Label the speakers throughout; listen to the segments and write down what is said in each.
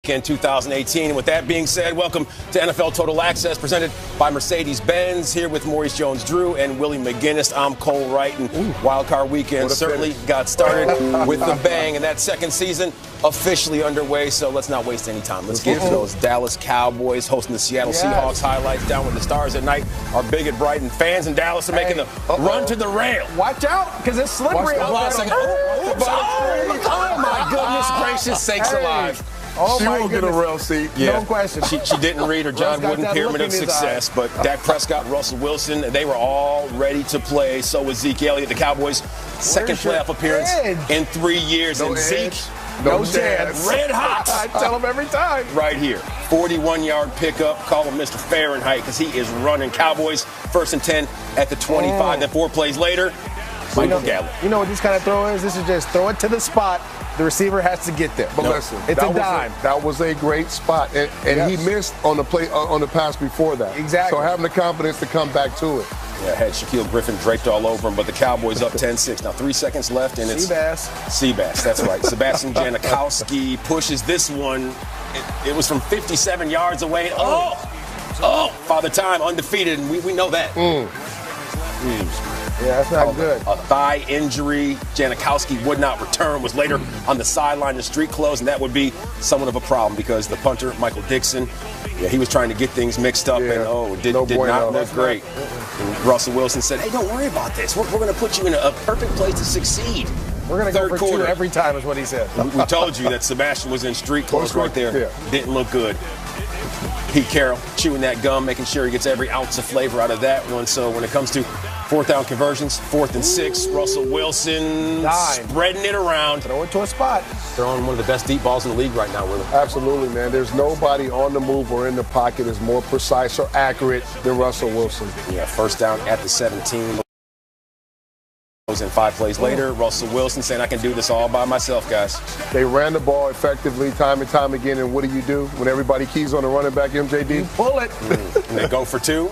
Speaker 1: in 2018. And with that being said, welcome to NFL Total Access, presented by Mercedes-Benz. Here with Maurice Jones-Drew and Willie McGinnis. I'm Cole Wright, and Wildcard Weekend certainly got started with a bang, and that second season officially underway. So let's not waste any time. Let's get to those Dallas Cowboys hosting the Seattle Seahawks. Highlights down with the stars at night. Our big at Brighton fans in Dallas are making the run to the rail.
Speaker 2: Watch out, because it's slippery.
Speaker 1: Oh my goodness gracious sakes alive.
Speaker 2: Oh,
Speaker 3: she will get a rail seat.
Speaker 1: Yeah.
Speaker 2: No question.
Speaker 1: She didn't read her John Wooden Pyramid of Success, but Dak Prescott, Russell Wilson, they were all ready to play. So was Zeke Elliott, the Cowboys' second playoff appearance in 3 years.
Speaker 3: No
Speaker 1: and Zeke,
Speaker 2: no chance.
Speaker 1: Red hot.
Speaker 2: I tell him every time.
Speaker 1: Right here. 41-yard pickup. Call him Mr. Fahrenheit because he is running. Cowboys first and 10 at the 25. Then 4 plays later, Michael Gallup.
Speaker 2: You know what this kind of throw is? This is just throw it to the spot. The receiver has to get there.
Speaker 3: But listen,
Speaker 2: it's a dime.
Speaker 3: That was a great spot, and he missed on the play on the pass before that.
Speaker 2: Exactly.
Speaker 3: So having the confidence to come back to it.
Speaker 1: Yeah, had Shaquille Griffin draped all over him, but the Cowboys up 10-6. Now 3 seconds left, and it's Seabass. That's right. Sebastian Janikowski pushes this one. It was from 57 yards away. Oh, Father Time undefeated, and we know that.
Speaker 2: Yeah, that's not good.
Speaker 1: A thigh injury. Janikowski would not return, was later on the sideline, the street closed, and that would be somewhat of a problem because the punter, Michael Dixon, he was trying to get things mixed up and did not look great. And Russell Wilson said, hey, don't worry about this. We're going to put you in a perfect place to succeed.
Speaker 2: We're going to go for two every time is what he said.
Speaker 1: We told you that Sebastian was in street clothes right there.
Speaker 3: Yeah.
Speaker 1: Didn't look good. Pete Carroll chewing that gum, making sure he gets every ounce of flavor out of that one. So when it comes to fourth down conversions, 4th and 6, Russell Wilson spreading it around.
Speaker 2: Throw it to a spot.
Speaker 1: Throwing one of the best deep balls in the league right now, Willie.
Speaker 3: Absolutely, man. There's nobody on the move or in the pocket is more precise or accurate than Russell Wilson.
Speaker 1: Yeah, first down at the 17. And 5 plays later, Russell Wilson saying, I can do this all by myself, guys.
Speaker 3: They ran the ball effectively time and time again, and what do? When everybody keys on the running back, MJD?
Speaker 2: You pull it.
Speaker 1: And they go for 2,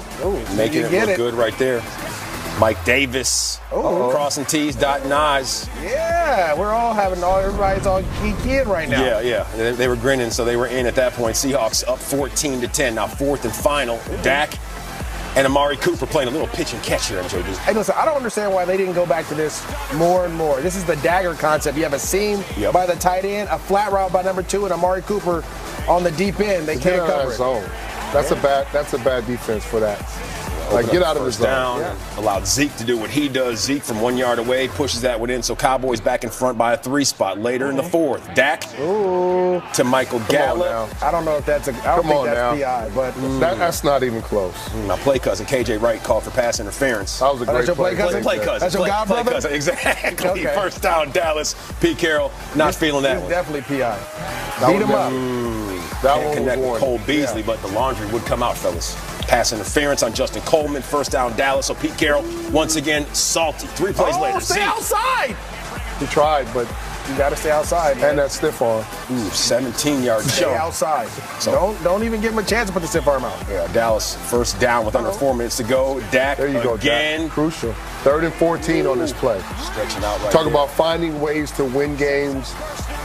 Speaker 1: making it look good right there. Mike Davis, crossing T's, dotting I's.
Speaker 2: Yeah, we're all everybody's all keying right now.
Speaker 1: Yeah. They were grinning, so they were in at that point. Seahawks up 14-10. Now 4th and final. Dak and Amari Cooper playing a little pitch and catch here, MJD.
Speaker 2: Hey, listen, I don't understand why they didn't go back to this more and more. This is the dagger concept. You have a seam by the tight end, a flat route by number 2, and Amari Cooper on the deep end. They can't cover it.
Speaker 3: Zone. That's a bad defense for that. Like, get out of the zone.
Speaker 1: Down, allowed Zeke to do what he does. Zeke from 1 yard away pushes that one in. So Cowboys back in front by a 3 spot. Later in the 4th, Dak to Michael Gallup.
Speaker 2: I don't know if that's PI, but
Speaker 3: that's not even close.
Speaker 1: My play cousin KJ Wright called for pass interference.
Speaker 3: That was a great
Speaker 2: play cousin. That's your god brother.
Speaker 1: Cousin. Exactly. Okay. First down, Dallas. Pete Carroll not feeling that one.
Speaker 2: Definitely PI. Beat him up.
Speaker 1: That one connect with Cole Beasley, but the laundry would come out, fellas. Pass interference on Justin Coleman. First down, Dallas. So Pete Carroll, once again, salty. 3 plays later.
Speaker 2: Stay outside.
Speaker 3: He tried, but
Speaker 2: you got to stay outside, man.
Speaker 3: And that stiff arm.
Speaker 1: 17-yard
Speaker 2: Stay
Speaker 1: jump.
Speaker 2: outside. So don't even give him a chance to put the stiff arm out.
Speaker 1: Yeah, Dallas first down with under 4 minutes to go. Dak
Speaker 3: there you go,
Speaker 1: again.
Speaker 3: Dak. Crucial. 3rd and 14 on this play.
Speaker 1: Stretching out right
Speaker 3: Talk about finding ways to win games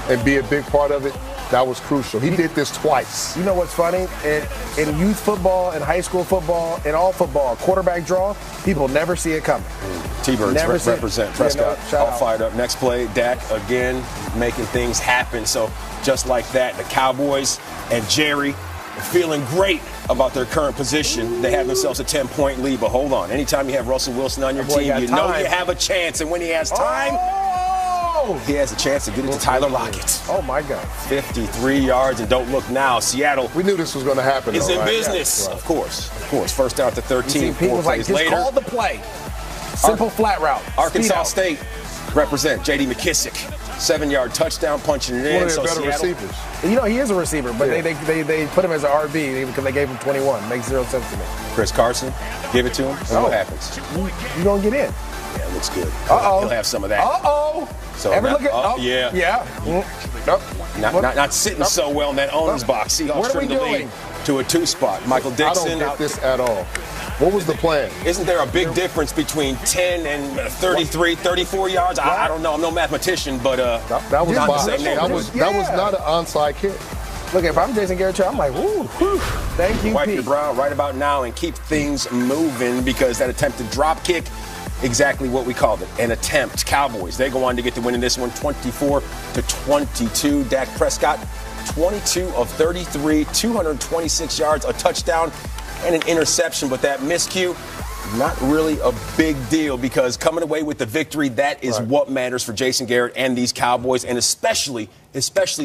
Speaker 3: and be a big part of it. That was crucial. He did this twice.
Speaker 2: You know what's funny? In youth football, in high school football, in all football, quarterback draw, people never see it coming.
Speaker 1: T-Birds represent Prescott. All fired up. Next play, Dak again making things happen. So just like that, the Cowboys and Jerry are feeling great about their current position. They have themselves a 10-point lead. But hold on. Anytime you have Russell Wilson on your team, you know you have a chance. And when he has time, he has a chance to get it to Tyler Lockett.
Speaker 2: Oh, my God.
Speaker 1: 53 yards, and don't look now. Seattle.
Speaker 3: We knew this was going to happen.
Speaker 1: Is in business. Yeah, of course. First down to 13. 4 plays later.
Speaker 2: Call the play. Simple flat route.
Speaker 1: Arkansas State represent J.D. McKissick. 7-yard touchdown, punching it in.
Speaker 3: One of their better receivers.
Speaker 2: You know, he is a receiver, but they put him as an RB because they gave him 21. Makes 0 sense to me.
Speaker 1: Chris Carson, give it to him. And what happens?
Speaker 2: You're going to get in.
Speaker 1: Yeah, it looks good.
Speaker 2: Uh-oh.
Speaker 1: He'll have some of that.
Speaker 2: Uh-oh.
Speaker 1: So
Speaker 2: Ever look at?
Speaker 1: Yeah. Not sitting so well in that owner's box. Seahawks trim the lead to a 2 spot. Michael Dixon.
Speaker 3: I don't get this at all. What was the plan?
Speaker 1: Isn't there a big difference between 10 and 33, 34 yards? I don't know. I'm no mathematician, but
Speaker 3: that was not an onside kick.
Speaker 2: Look, if I'm Jason Garrett, I'm like, whoo, thank you,
Speaker 1: Wipe
Speaker 2: Pete.
Speaker 1: your brow right about now and keep things moving, because that attempted drop kick, exactly what we called it, an attempt. Cowboys, they go on to get the win in this one, 24-22. Dak Prescott, 22 of 33, 226 yards, a touchdown, and an interception. But that miscue, not really a big deal, because coming away with the victory, that is what matters for Jason Garrett and these Cowboys, and especially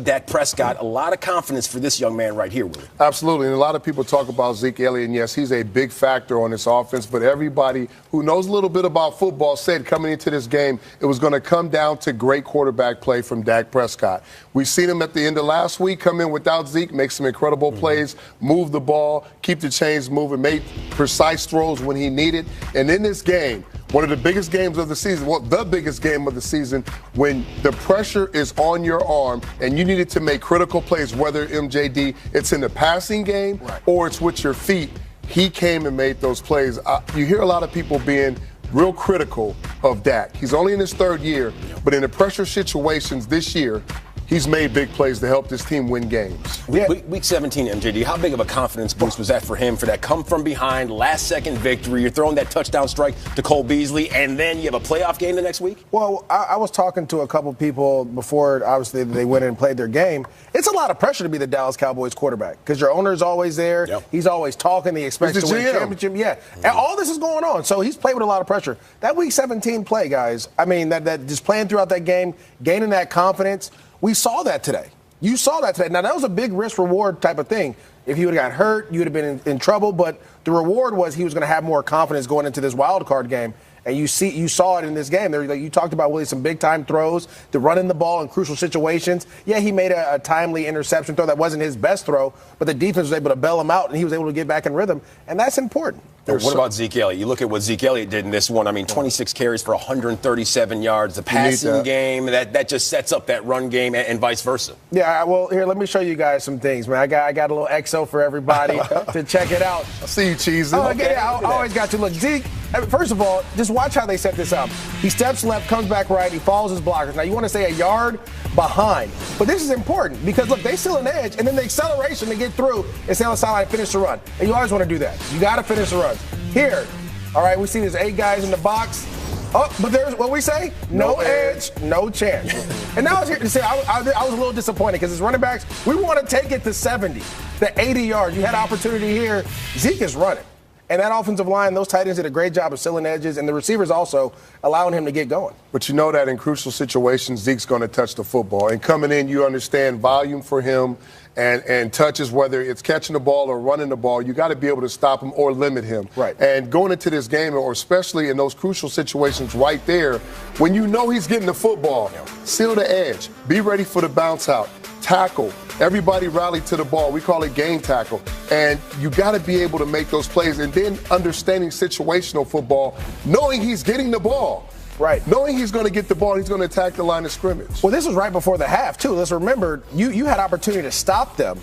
Speaker 1: Dak Prescott. A lot of confidence for this young man right here, Willie.
Speaker 3: Absolutely. And a lot of people talk about Zeke Elliott, and yes, he's a big factor on this offense, but everybody who knows a little bit about football said coming into this game it was going to come down to great quarterback play from Dak Prescott. We've seen him at the end of last week come in without Zeke, make some incredible plays, move the ball, keep the chains moving, make precise throws when he needed. And in this game, one of the biggest games of the season, the biggest game of the season, when the pressure is on your arm and you needed to make critical plays, whether MJD, it's in the passing game or it's with your feet, he came and made those plays. You hear a lot of people being real critical of Dak. He's only in his third year, but in the pressure situations this year, he's made big plays to help this team win games.
Speaker 1: Week 17, MJD, how big of a confidence boost was that for him, for that come-from-behind, last-second victory? You're throwing that touchdown strike to Cole Beasley, and then you have a playoff game the next week?
Speaker 2: Well, I was talking to a couple people before, obviously, they went in and played their game. It's a lot of pressure to be the Dallas Cowboys quarterback, because your owner's always there. Yep. He's always talking. He expects to win a championship. Yeah, and all this is going on. So he's played with a lot of pressure. That Week 17 play, guys, I mean, that just playing throughout that game, gaining that confidence, we saw that today. You saw that today. Now, that was a big risk-reward type of thing. If he would have got hurt, you would have been in trouble. But the reward was he was going to have more confidence going into this wild card game. And you saw it in this game. You talked about, Willie, some big-time throws, the running the ball in crucial situations. Yeah, he made a timely interception throw. That wasn't his best throw, but the defense was able to bail him out, and he was able to get back in rhythm. And that's important.
Speaker 1: What about Zeke Elliott? You look at what Zeke Elliott did in this one. I mean, 26 carries for 137 yards. The passing game, that just sets up that run game and vice versa.
Speaker 2: Yeah, well, here, let me show you guys some things, man. I got a little XO for everybody to check it out.
Speaker 3: I see you, Cheesy.
Speaker 2: I always got to look. Zeke, first of all, just watch how they set this up. He steps left, comes back right, he follows his blockers. Now, you want to stay a yard behind. But this is important because, look, they still an edge, and then the acceleration to get through and stay on the sideline and finish the run. And you always want to do that. You got to finish the runs. Here, all right, we see there's 8 guys in the box. Oh, but there's what we say? No edge, no chance. And now I was here to say I was a little disappointed because as running backs, we want to take it to 70, the 80 yards. You had opportunity here. Zeke is running. And that offensive line, those tight ends did a great job of sealing edges, and the receivers also allowing him to get going.
Speaker 3: But you know that in crucial situations, Zeke's going to touch the football. And coming in, you understand volume for him and touches, whether it's catching the ball or running the ball. You got to be able to stop him or limit him.
Speaker 2: Right.
Speaker 3: And going into this game, or especially in those crucial situations right there, when you know he's getting the football, seal the edge. Be ready for the bounce out. Tackle. Everybody rally to the ball. We call it game tackle. And you got to be able to make those plays. And then understanding situational football, knowing he's getting the ball.
Speaker 2: Right.
Speaker 3: Knowing he's going to get the ball, he's going to attack the line of scrimmage.
Speaker 2: Well, this was right before the half, too. Let's remember, you had opportunity to stop them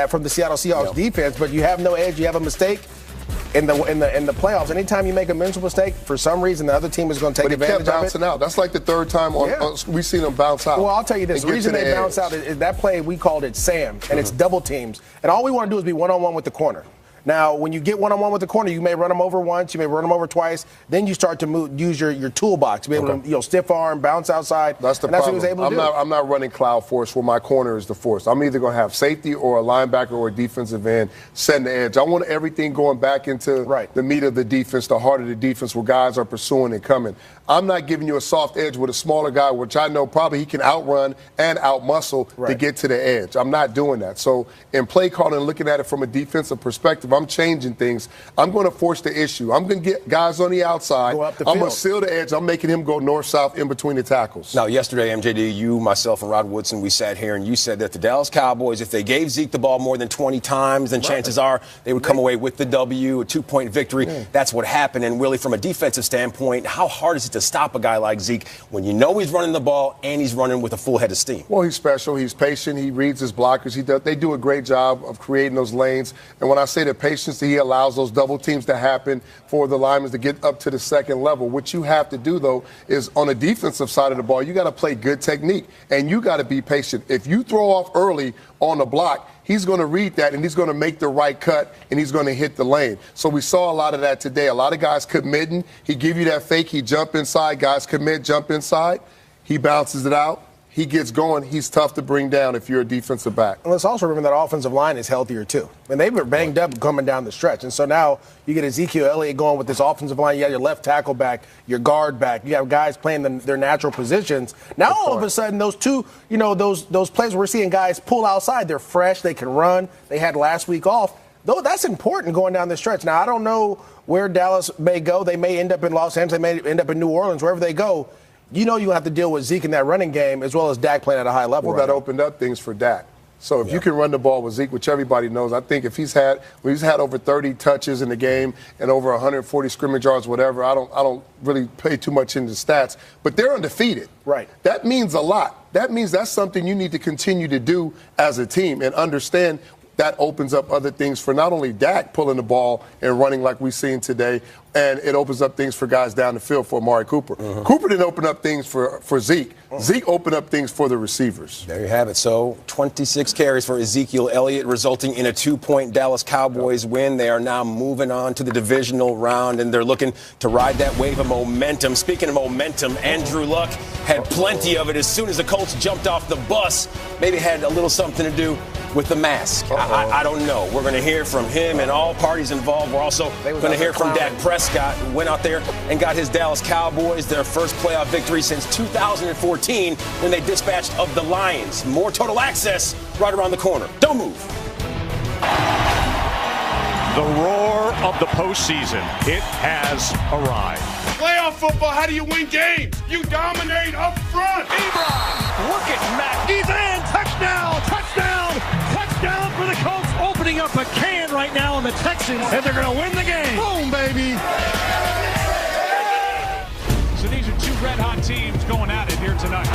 Speaker 2: from the Seattle Seahawks defense, but you have no edge. You have a mistake. In the playoffs, anytime you make a mental mistake, for some reason the other team is going to take advantage of it.
Speaker 3: But he kept bouncing out. That's like the third time we've seen him bounce out.
Speaker 2: Well, I'll tell you this. The reason they bounce out is that play, we called it Sam, and it's double teams. And all we want to do is be one-on-one with the corner. Now, when you get one-on-one with the corner, you may run them over once, you may run them over twice. Then you start to use your toolbox to be able to stiff arm, bounce outside.
Speaker 3: That's the problem.
Speaker 2: That's what he was able to do.
Speaker 3: I'm not running cloud force where my corner is the force. I'm either going to have safety or a linebacker or a defensive end setting the edge. I want everything going back into the meat of the defense, the heart of the defense, where guys are pursuing and coming. I'm not giving you a soft edge with a smaller guy, which I know probably he can outrun and outmuscle to get to the edge. I'm not doing that. So in play calling and looking at it from a defensive perspective, I'm changing things. I'm going to force the issue. I'm going to get guys on the outside. I'm going to seal the edge. I'm making him go north-south in between the tackles.
Speaker 1: Now, yesterday, MJD, you, myself, and Rod Woodson, we sat here and you said that the Dallas Cowboys, if they gave Zeke the ball more than 20 times, then chances are they would come away with the W, a 2-point victory. That's what happened. And really, from a defensive standpoint, how hard is it to stop a guy like Zeke when you know he's running the ball and he's running with a full head of steam?
Speaker 3: Well, he's special. He's patient. He reads his blockers. They do a great job of creating those lanes. And when I say the patience, he allows those double teams to happen for the linemen to get up to the second level. What you have to do, though, is on the defensive side of the ball, you got to play good technique, and you got to be patient. If you throw off early on the block, he's going to read that and he's going to make the right cut and he's going to hit the lane. So we saw a lot of that today. A lot of guys committing. He give you that fake. He jump inside. Guys commit, jump inside. He bounces it out. He gets going. He's tough to bring down if you're a defensive back.
Speaker 2: And let's also remember that offensive line is healthier, too. And they were banged up coming down the stretch. And so now you get Ezekiel Elliott going with this offensive line. You got your left tackle back, your guard back. You have guys playing their natural positions. Now all of a sudden, those two, those plays we're seeing guys pull outside, they're fresh. They can run. They had last week off. Though that's important going down the stretch. Now, I don't know where Dallas may go. They may end up in Los Angeles. They may end up in New Orleans, wherever they go. You have to deal with Zeke in that running game as well as Dak playing at a high level.
Speaker 3: Well, that opened up things for Dak. So if you can run the ball with Zeke, which everybody knows, I think if he's had over 30 touches in the game and over 140 scrimmage yards, whatever, I don't really pay too much into stats. But they're undefeated.
Speaker 2: Right.
Speaker 3: That means a lot. That means that's something you need to continue to do as a team and understand. That opens up other things for not only Dak pulling the ball and running like we've seen today, and it opens up things for guys down the field for Amari Cooper. Mm-hmm. Cooper didn't open up things for Zeke. Mm-hmm. Zeke opened up things for the receivers.
Speaker 1: There you have it. So 26 carries for Ezekiel Elliott, resulting in a 2-point Dallas Cowboys win. They are now moving on to the divisional round, and they're looking to ride that wave of momentum. Speaking of momentum, Andrew Luck had plenty of it as soon as the Colts jumped off the bus. Maybe it had a little something to do with the mask. I don't know. We're going to hear from him and all parties involved. We're also going to hear from Dak Prescott, who went out there and got his Dallas Cowboys their first playoff victory since 2014 when they dispatched of the Lions. More Total Access right around the corner. Don't move.
Speaker 4: The roar of the postseason. It has arrived.
Speaker 5: Playoff football, how do you win games? You dominate up front.
Speaker 4: Ebron, look at Matt. He's in. Touchdown, touchdown, touchdown for the Colts. Opening up a can right now on the Texans, and they're going to win the game.
Speaker 3: Boom, baby.
Speaker 4: So these are two red-hot teams going at it here tonight.